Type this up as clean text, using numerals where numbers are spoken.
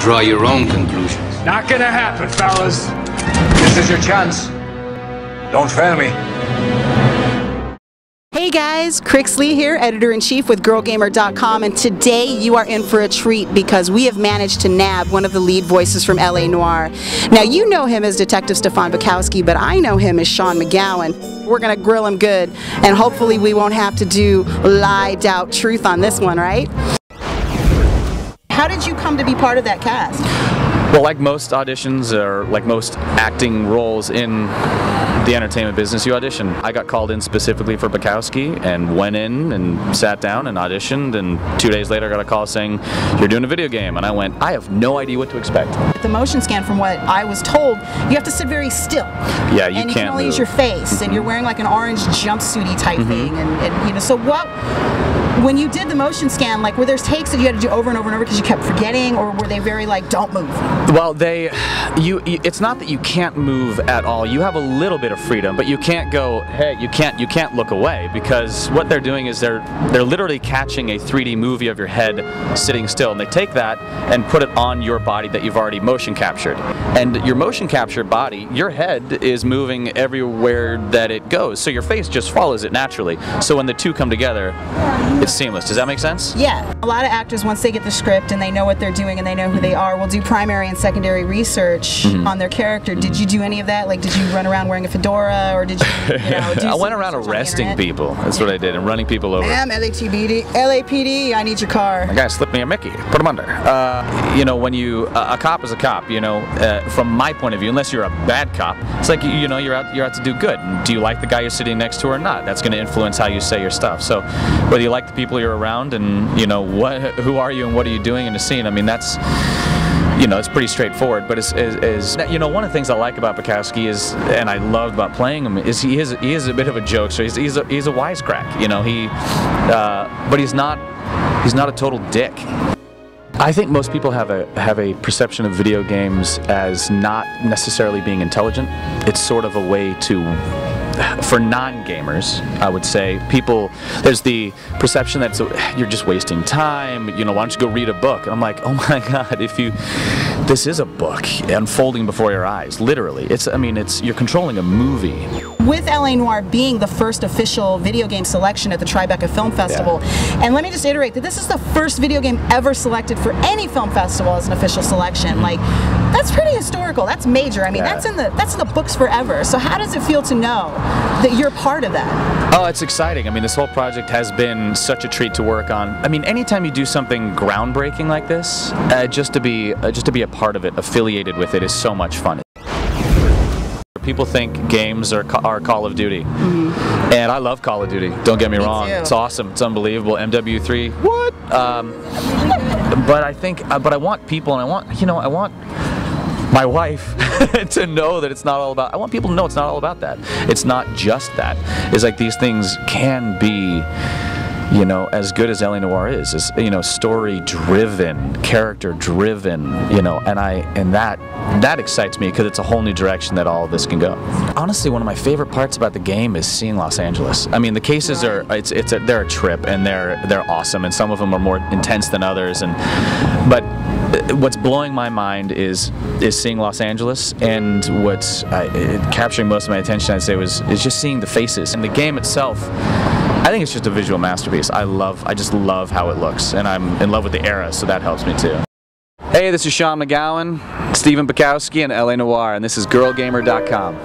draw your own conclusions. Not gonna happen, fellas. This is your chance. Don't fail me. Hey guys, Crixley here, editor-in-chief with GirlGamer.com, and today you are in for a treat because we have managed to nab one of the lead voices from LA Noire. Now you know him as Detective Stefan Bekowsky, but I know him as Sean McGowan. We're gonna grill him good, and hopefully we won't have to do lie, doubt, truth on this one, right? How did you come to be part of that cast? Well, like most auditions, or like most acting roles in the entertainment business, you audition. I got called in specifically for Bekowsky and went in and sat down and auditioned, and 2 days later I got a call saying, "You're doing a video game," and I went, I have no idea what to expect. The motion scan, from what I was told, you have to sit very still. Yeah, you can't and you can only move. use your face, and you're wearing like an orange jumpsuity type thing, and you know, so what, when you did the motion scan, like, were there takes that you had to do over and over and over because you kept forgetting, or were they very like, don't move? Well, it's not that you can't move at all. You have a little bit of freedom, but you can't go, hey, you can't look away, because what they're doing is they're literally catching a 3D movie of your head sitting still, and they take that and put it on your body that you've already motion captured. And your motion captured body, your head is moving everywhere that it goes, so your face just follows it naturally. So when the two come together, it's seamless. Does that make sense? Yeah. A lot of actors, once they get the script and they know what they're doing and they know who they are, will do primary and secondary research on their character. Did you do any of that? Like, did you run around wearing a fedora, or did you, do I went around arresting people. That's what I did, and running people over. Ma'am, LAPD, I need your car. A guy slipped me a Mickey. Put him under. You know, when you a cop is a cop. You know, from my point of view, unless you're a bad cop, it's like, you know, you're out to do good. And do you like the guy you're sitting next to or not? That's going to influence how you say your stuff. So whether you like the people you're around, and you know who are you and what are you doing in the scene, I mean, that's, you know, it's pretty straightforward. But you know, one of the things I like about Bekowsky is, and I loved about playing him, is he is a bit of a jokester. He's a wisecrack. You know, but he's not a total dick. I think most people have a perception of video games as not necessarily being intelligent. It's sort of a way to, for non-gamers, I would say, there's the perception that you're just wasting time, you know, why don't you go read a book? And I'm like, oh my God, this is a book unfolding before your eyes, literally. You're controlling a movie. With LA Noire being the first official video game selection at the Tribeca Film Festival, and let me just iterate that this is the first video game ever selected for any film festival as an official selection. Like, that's pretty historical. That's major. I mean, that's in the books forever. So how does it feel to know that you're part of that? Oh, it's exciting. I mean, this whole project has been such a treat to work on. I mean, anytime you do something groundbreaking like this, just to be a part of it, affiliated with it, is so much fun. People think games are Call of Duty, and I love Call of Duty. Don't get me wrong; too. It's awesome, it's unbelievable. MW3, what? But I want people, and I want my wife to know that it's not all about. I want people to know it's not all about that. It's not just that. It's like these things can be, you know, as good as LA Noire is, you know, story-driven, character-driven, you know, and that excites me because it's a whole new direction that all of this can go. Honestly, one of my favorite parts about the game is seeing Los Angeles. I mean, the cases they're a trip, and they're awesome, and some of them are more intense than others, but what's blowing my mind is seeing Los Angeles, and what's capturing most of my attention, I'd say, is just seeing the faces. And the game itself, I think it's just a visual masterpiece. I just love how it looks, and I'm in love with the era, so that helps me too. Hey, this is Sean McGowan, Stefan Bekowsky, and LA Noire, and this is GirlGamer.com.